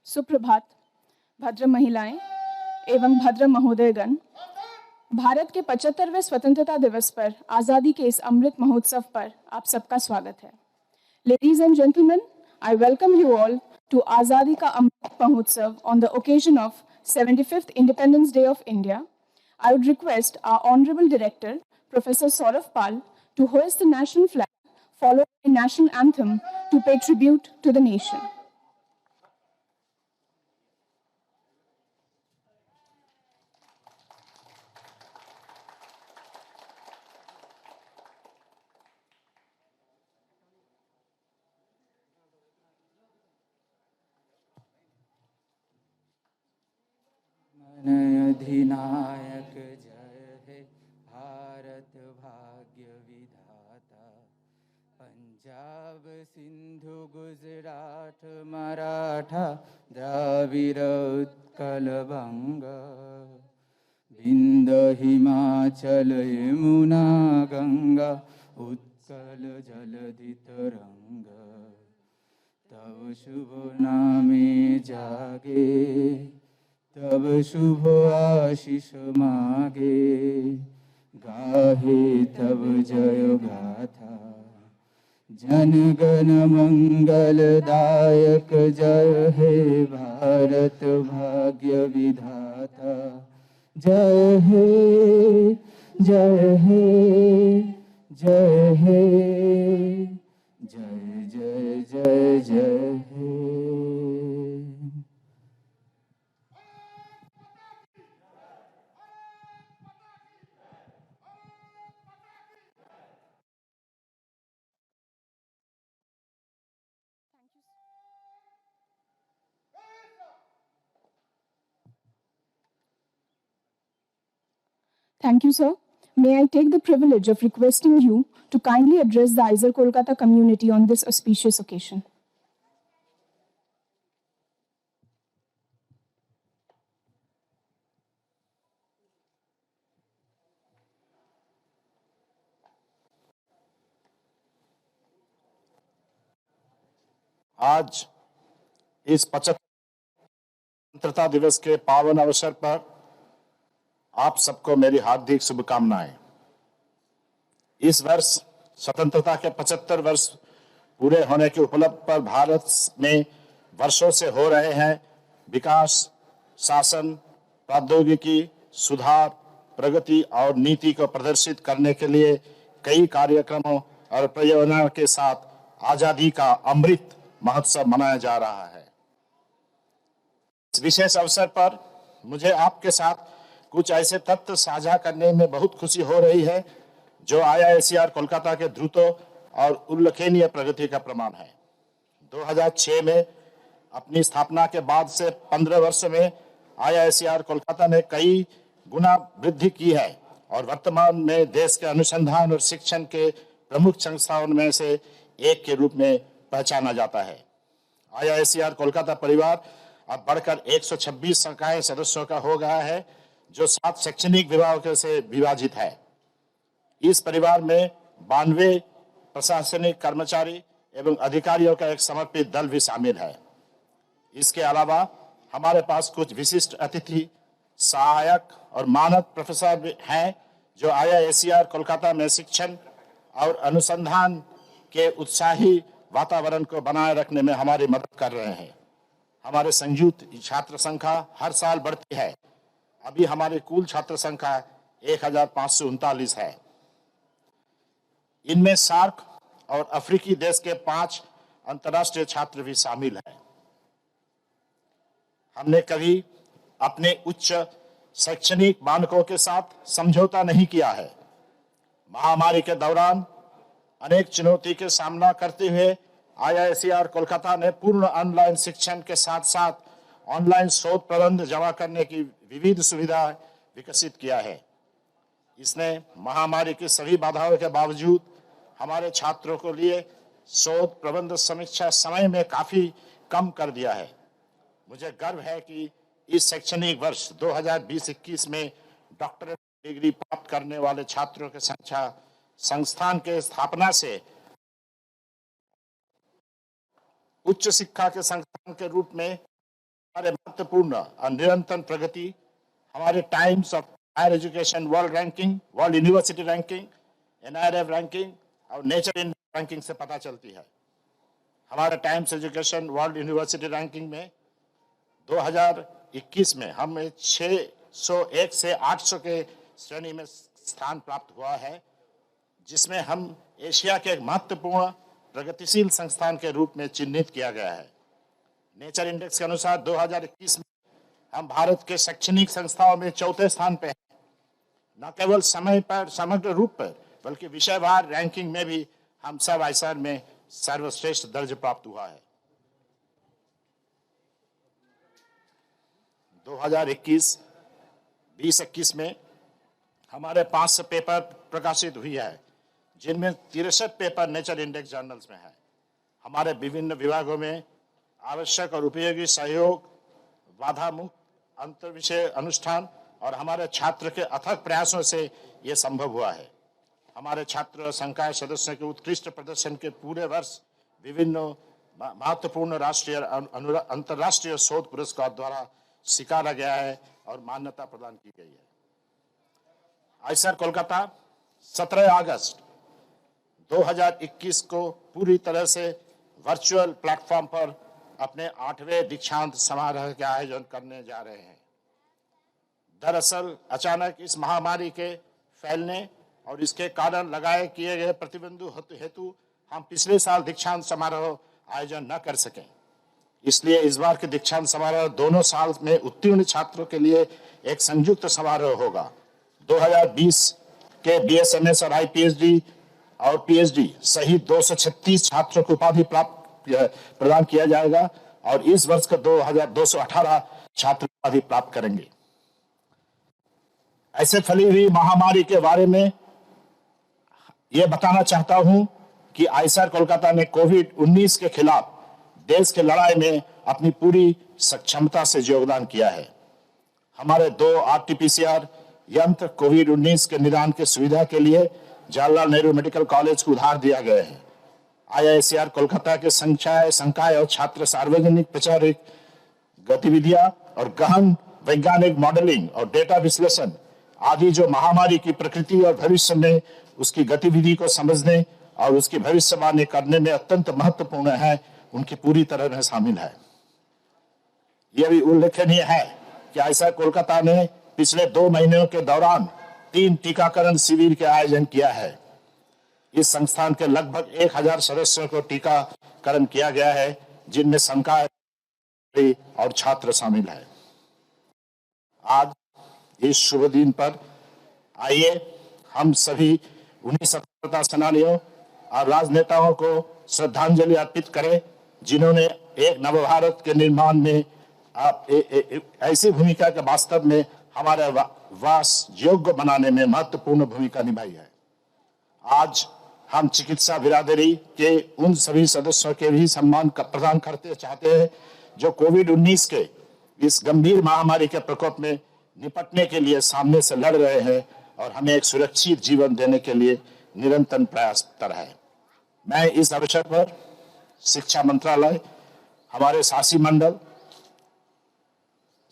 सुप्रभात, भद्र महिलाएं एवं भद्र महोदयगण। भारत के 75वें स्वतंत्रता दिवस पर आज़ादी के इस अमृत महोत्सव पर आप सबका स्वागत है। Ladies and gentlemen, I welcome you all to Azadi Ka Amrit Mahotsav on the occasion of 75th Independence Day of India. I would request our Honorable Director, Professor Saurav Pal, to hoist the national flag, followed by national anthem to pay tribute to the nation. अधिनायक जय हे भारत भाग्य विधाता। पंजाब सिंधु गुजरात मराठा द्राविड़ उत्कल बंग। विंध्य हिमाचल यमुना गंगा उत्कल जलधि तरंग। तब शुभ नामे जागे तब शुभ आशीष मागे। गाहे तब जय गाथा जन गण मंगल दायक। जय हे भारत भाग्य विधाता। जय हे जय हे जय हे जय जय जय जय हे। Thank you, sir. May I take the privilege of requesting you to kindly address the Aizawl Kolkata community on this auspicious occasion. आज इस 75 स्वतंत्रता दिवस के पावन अवसर पर आप सबको मेरी हार्दिक शुभकामनाएं। इस वर्ष स्वतंत्रता के 75 वर्ष पूरे होने के उपलक्ष्य पर भारत में वर्षों से हो रहे हैं विकास, शासन, प्रौद्योगिकी, सुधार, प्रगति और नीति को प्रदर्शित करने के लिए कई कार्यक्रमों और परियोजनाओं के साथ आजादी का अमृत महोत्सव मनाया जा रहा है। इस विशेष अवसर पर मुझे आपके साथ कुछ ऐसे तथ्य साझा करने में बहुत खुशी हो रही है जो IISER कोलकाता के द्रुत और उल्लेखनीय प्रगति का प्रमाण है। 2006 में अपनी स्थापना के बाद से 15 वर्ष में IISER कोलकाता ने कई गुना वृद्धि की है और वर्तमान में देश के अनुसंधान और शिक्षण के प्रमुख संस्थाओं में से एक के रूप में पहचाना जाता है। IISER कोलकाता परिवार अब बढ़कर 126 संकाय सदस्यों का हो गया है जो 7 शैक्षणिक विभागों से विभाजित है। इस परिवार में 92 प्रशासनिक कर्मचारी एवं अधिकारियों का एक समर्पित दल भी शामिल है। इसके अलावा हमारे पास कुछ विशिष्ट अतिथि, सहायक और मानद प्रोफेसर भी हैं जो IISER कोलकाता में शिक्षण और अनुसंधान के उत्साही वातावरण को बनाए रखने में हमारी मदद कर रहे हैं। हमारे संयुक्त छात्र संख्या हर साल बढ़ती है। अभी हमारी कुल छात्र संख्या 1539 है। इनमें सार्क और अफ्रीकी देश के 5 अंतर्राष्ट्रीय छात्र भी शामिल हैं। हमने कभी अपने उच्च शैक्षणिक मानकों के साथ समझौता नहीं किया है। महामारी के दौरान अनेक चुनौती के सामना करते हुए IISER कोलकाता ने पूर्ण ऑनलाइन शिक्षण के साथ साथ ऑनलाइन शोध प्रबंध जमा करने की विविध सुविधाएं विकसित किया है। इसने महामारी की सभी बाधाओं के बावजूद हमारे छात्रों के लिए शोध प्रबंध समीक्षा समय में काफी कम कर दिया है। मुझे गर्व है कि इस शैक्षणिक वर्ष 2020-21 में डॉक्टरेट डिग्री प्राप्त करने वाले छात्रों की संख्या संस्थान के स्थापना से उच्च शिक्षा के संस्थान के रूप में हमारे महत्वपूर्ण और निरंतर प्रगति हमारे times of higher education world ranking, world university ranking, NIRF ranking और नेचर इंडेक्स रैंकिंग से पता चलती है। हमारे times education world university ranking में 2021 में हमें 601 से 800 के श्रेणी में स्थान प्राप्त हुआ है, जिसमें हम एशिया के एक महत्वपूर्ण प्रगतिशील संस्थान के रूप में चिन्हित किया गया है। नेचर इंडेक्स के अनुसार 2021 में हम भारत के शैक्षणिक संस्थाओं में चौथे स्थान पे हैं। न केवल समय पर, समग्र रूप पर, बल्कि विषयवार रैंकिंग में भी हम सब आईएसआर में सर्वश्रेष्ठ दर्ज प्राप्त हुआ है। 2021 में हमारे 500 पेपर प्रकाशित हुई है, जिनमें 63 पेपर नेचर इंडेक्स जर्नल्स में है। हमारे विभिन्न विभागों में आवश्यक और उपयोगी सहयोग, बाधा मुक्त अंतर विषय अनुष्ठान और हमारे छात्र के अथक प्रयासों से ये संभव हुआ है। हमारे छात्र और संकाय सदस्यों के उत्कृष्ट प्रदर्शन के पूरे वर्ष विभिन्न महत्वपूर्ण राष्ट्रीय और अंतर्राष्ट्रीय शोध पुरस्कार द्वारा स्वीकारा गया है और मान्यता प्रदान की गई है। आईएसआर कोलकाता 17 अगस्त 2021 को पूरी तरह से वर्चुअल प्लेटफॉर्म पर अपने 8वें दीक्षांत समारोह का आयोजन करने जा रहे हैं। दरअसल अचानक इस महामारी के फैलने और इसके कारण लगाए किए गए प्रतिबंधों हेतु हम पिछले साल दीक्षांत समारोह आयोजन न कर सके। इसलिए इस बार के दीक्षांत समारोह दोनों साल में उत्तीर्ण छात्रों के लिए एक संयुक्त समारोह होगा। 2020 के BSMS और IPHD और PhD सहित 236 छात्रों को उपाधि प्रदान किया जाएगा और इस वर्ष का 218 छात्र उपाधि प्राप्त करेंगे। ऐसे फैली हुई महामारी के बारे में यह बताना चाहता हूं कि आईएसआर कोलकाता ने कोविड-19 के खिलाफ देश की लड़ाई में अपनी पूरी सक्षमता से योगदान किया है। हमारे 2 RT-PCR यंत्र कोविड-19 के निदान की सुविधा के लिए जवाहरलाल नेहरू मेडिकल कॉलेज को उधार दिया गया है। IISER कोलकाता के संकाय और छात्र सार्वजनिक प्रचारिक गतिविधियां और गहन वैज्ञानिक मॉडलिंग और डेटा विश्लेषण आदि जो महामारी की प्रकृति और भविष्य में उसकी गतिविधि को समझने और उसकी भविष्यवाणी करने में अत्यंत महत्वपूर्ण है, उनकी पूरी तरह में शामिल है। यह भी उल्लेखनीय है कि आईएसआर कोलकाता ने पिछले 2 महीनों के दौरान 3 टीकाकरण शिविर के आयोजन किया है। इस संस्थान के लगभग 1000 सदस्यों को टीकाकरण किया गया है, जिनमें संकाय और छात्र शामिल है। आज इस शुभ दिन पर आइए हम सभी उन्हीं स्वतंत्रता सेनानियों और राजनेताओं को श्रद्धांजलि अर्पित करें, जिन्होंने एक नवभारत के निर्माण में ऐसी भूमिका के वास्तव में हमारे वास योग्य बनाने में महत्वपूर्ण भूमिका निभाई है। आज हम चिकित्सा बिरादरी के उन सभी सदस्यों के भी सम्मान प्रदान करते चाहते हैं जो कोविड-19 के इस गंभीर महामारी के प्रकोप में निपटने के लिए सामने से लड़ रहे हैं और हमें एक सुरक्षित जीवन देने के लिए निरंतर प्रयासरत है। मैं इस अवसर पर शिक्षा मंत्रालय, हमारे शासी मंडल,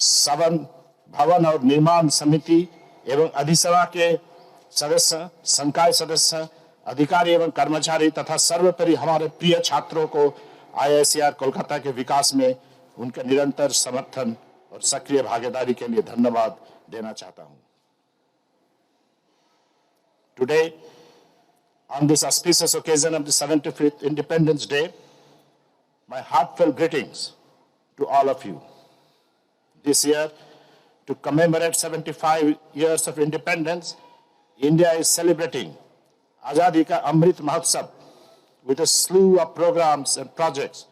सवन भवन और निर्माण समिति एवं अधिसभा के सदस्य, संकाय सदस्य, अधिकारी एवं कर्मचारी तथा सर्वोपरि हमारे प्रिय छात्रों को IISER कोलकाता के विकास में उनके निरंतर समर्थन और सक्रिय भागीदारी के लिए धन्यवाद देना चाहता हूं। Today, on this auspicious occasion of the 75th Independence Day, my heartfelt greetings to all of you. This year, to commemorate 75 years of independence, India is celebrating Azadi Ka Amrit Mahotsav with a slew of programs and projects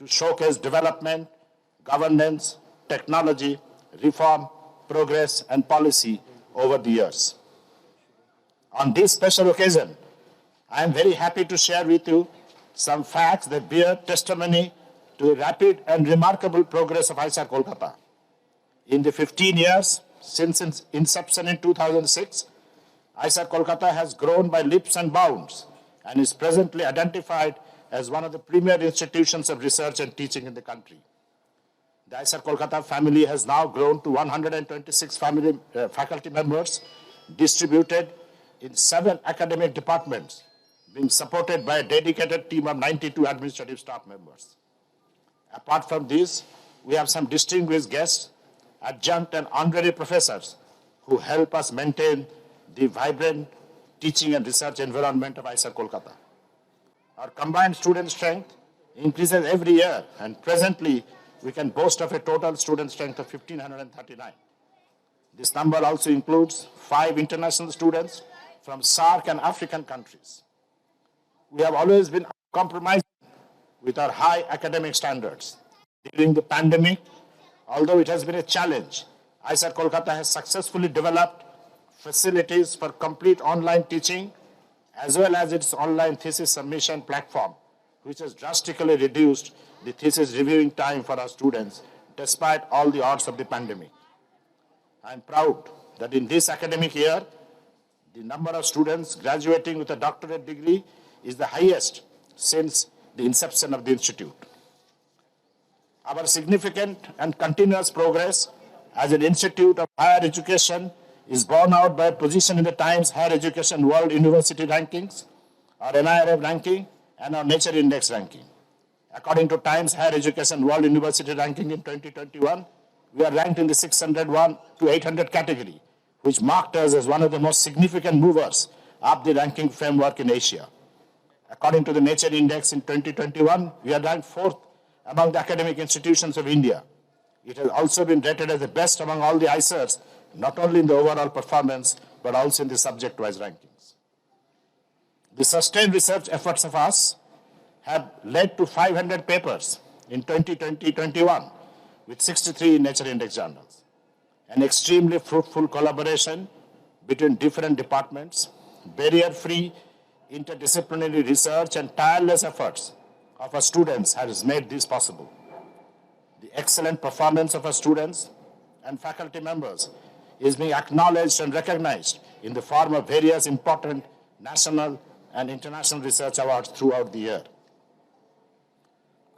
to showcase development, governance, technology, reform, progress, and policy over the years. On this special occasion, I am very happy to share with you some facts that bear testimony to the rapid and remarkable progress of IISER Kolkata. In the 15 years since its inception in 2006, IISER Kolkata has grown by leaps and bounds and is presently identified as one of the premier institutions of research and teaching in the country. The ISER Kolkata family has now grown to 126 faculty members distributed in 7 academic departments, being supported by a dedicated team of 92 administrative staff members. Apart from this, we have some distinguished guests, adjunct and honorary professors who help us maintain the vibrant teaching and research environment of ISER Kolkata. Our combined student strength increases every year, and presently we can boast of a total student strength of 1,539. This number also includes 5 international students from SAARC and African countries. We have always been compromising with our high academic standards. During the pandemic, although it has been a challenge, ISER Kolkata has successfully developed facilities for complete online teaching as well as its online thesis submission platform, which has drastically reduced the thesis reviewing time for our students despite all the odds of the pandemic. I am proud that in this academic year, the number of students graduating with a doctorate degree is the highest since the inception of the institute. Our significant and continuous progress as an institute of higher education is borne out by a position in the Times Higher Education World University Rankings, our NIRF ranking, and our Nature Index ranking. According to Times Higher Education World University Ranking in 2021, we are ranked in the 601 to 800 category, which marked us as one of the most significant movers up the ranking framework in Asia. According to the Nature Index in 2021, we are ranked 4th among the academic institutions of India. It has also been rated as the best among all the ISERs, not only in the overall performance, but also in the subject-wise rankings. The sustained research efforts of us have led to 500 papers in 2020-21 with 63 Nature Index journals. An extremely fruitful collaboration between different departments, barrier-free interdisciplinary research and tireless efforts of our students has made this possible. The excellent performance of our students and faculty members is being acknowledged and recognized in the form of various important national and international research awards throughout the year.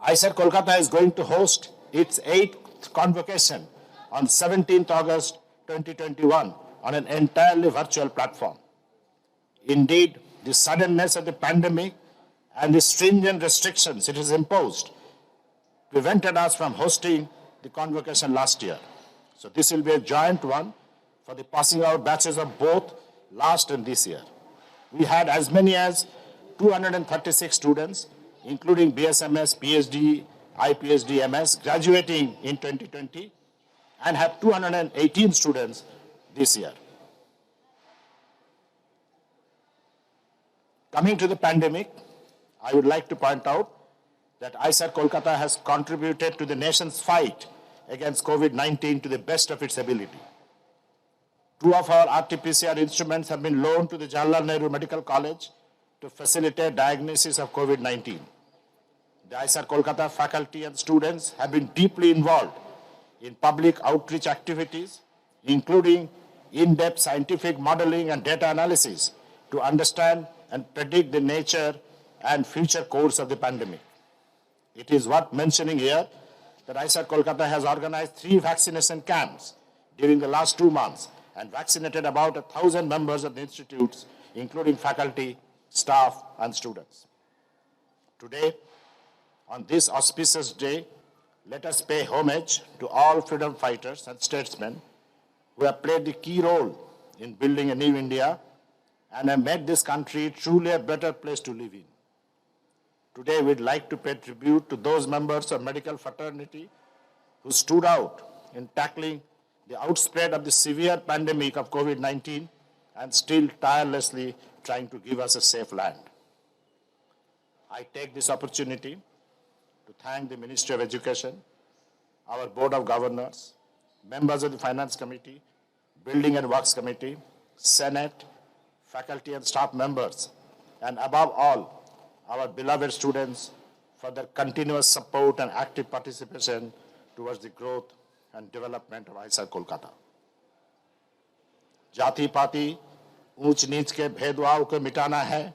ISER Kolkata is going to host its 8th convocation on 17th August 2021 on an entirely virtual platform. Indeed, the suddenness of the pandemic and the stringent restrictions it has imposed prevented us from hosting the convocation last year. So this will be a joint one for the passing out batches of both last and this year. We had as many as 236 students, including BSMS, PhD, IPhD, MS, graduating in 2020, and have 218 students this year. Coming to the pandemic, I would like to point out that ISER Kolkata has contributed to the nation's fight against COVID-19 to the best of its ability. 2 of our RT-PCR instruments have been loaned to the Jawaharlal Nehru Medical College to facilitate diagnosis of COVID-19. The ISER Kolkata faculty and students have been deeply involved in public outreach activities, including in-depth scientific modeling and data analysis to understand and predict the nature and future course of the pandemic. It is worth mentioning here that ISER Kolkata has organized 3 vaccination camps during the last 2 months and vaccinated about 1,000 members of the institutes, including faculty, staff, and students. Today, on this auspicious day, let us pay homage to all freedom fighters and statesmen who have played the key role in building a new India and have made this country truly a better place to live in. Today, we'd like to pay tribute to those members of medical fraternity who stood out in tackling the outspread of the severe pandemic of COVID-19 and still tirelessly trying to give us a safe land. I take this opportunity to thank the Ministry of Education, our Board of Governors, members of the Finance Committee, Building and Works Committee, Senate, faculty and staff members, and above all, our beloved students for their continuous support and active participation towards the growth and development of ISER Kolkata. जाति पाति ऊंच नीच के भेदभाव को मिटाना है,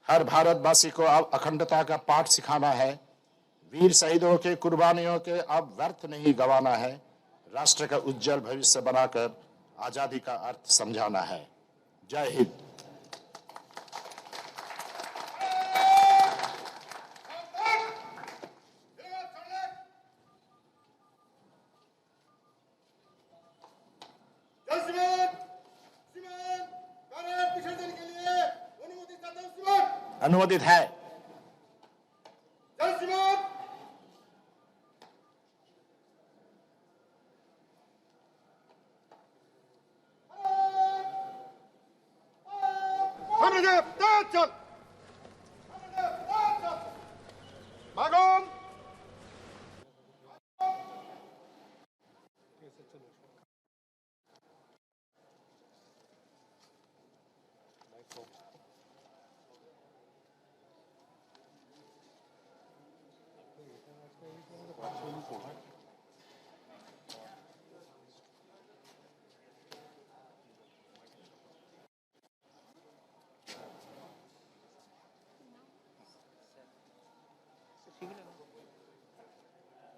हर भारतवासी को अखंडता का पाठ सिखाना है, वीर शहीदों के कुर्बानियों के अब व्यर्थ नहीं गंवाना है, राष्ट्र का उज्जवल भविष्य बनाकर आजादी का अर्थ समझाना है। जय हिंद। अनुमोदित है।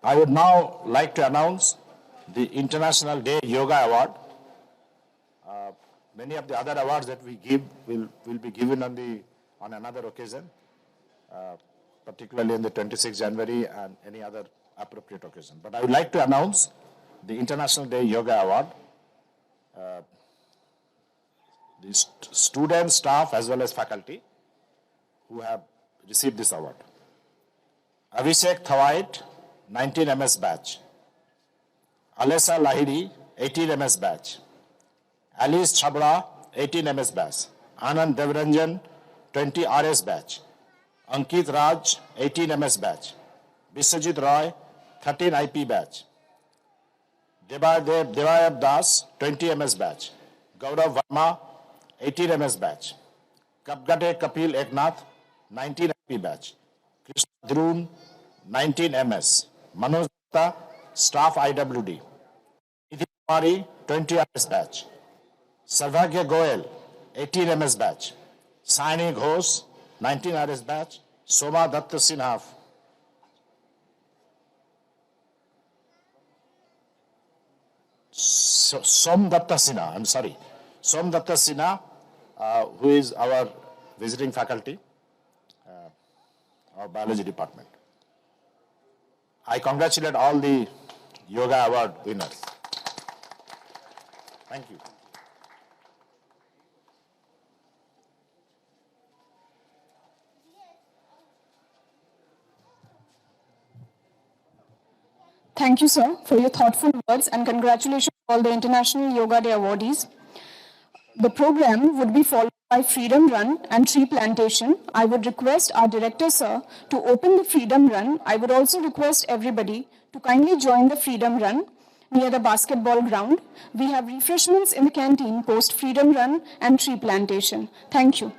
I would now like to announce the International Day Yoga Award. Many of the other awards that we give will be given on another occasion, particularly on the 26th January and any other appropriate occasion. But I would like to announce the International Day Yoga Award. The students, staff, as well as faculty who have received this award. Abhishek Thawait, 19 MS batch. Alessa Lahiri, 18 MS batch. Alice Chabra, 18 MS batch. Anand Devranjan, 20 RS batch. Ankit Raj, 18 MS batch. Biswajit Roy, 13 IP batch. Devayab Das, 20 MS batch. Gaurav Verma, 18 MS batch. Kapgate Kapil Eknath, 19 IP batch. Krishna Dhroon, 19 MS. Manoj Gupta, staff IWD. Nidhi Kumari, 20 MS batch. Sarvagya Goel, 18 MS batch. Saini Ghosh, 19 RS batch. Soma Datta Sinha, Som Datta Sinha, I'm sorry. Som Datta Sinha, who is our visiting faculty, our biology department. I congratulate all the Yoga Award winners. Thank you. Thank you, sir, for your thoughtful words, and congratulations to all the International Yoga Day awardees. The program would be followed by Freedom Run and tree plantation. I would request our director, sir, to open the Freedom Run. I would also request everybody to kindly join the Freedom Run near the basketball ground. We have refreshments in the canteen post Freedom Run and tree plantation. Thank you.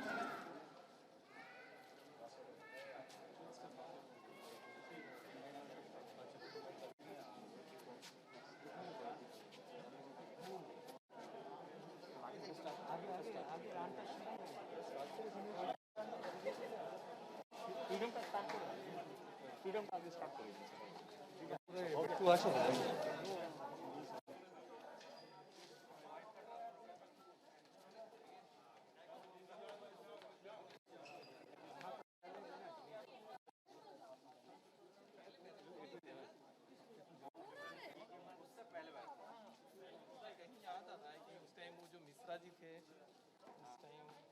कहीं याद आ रहा है कि उस time वो जो मिश्रा जी थे उस टाइम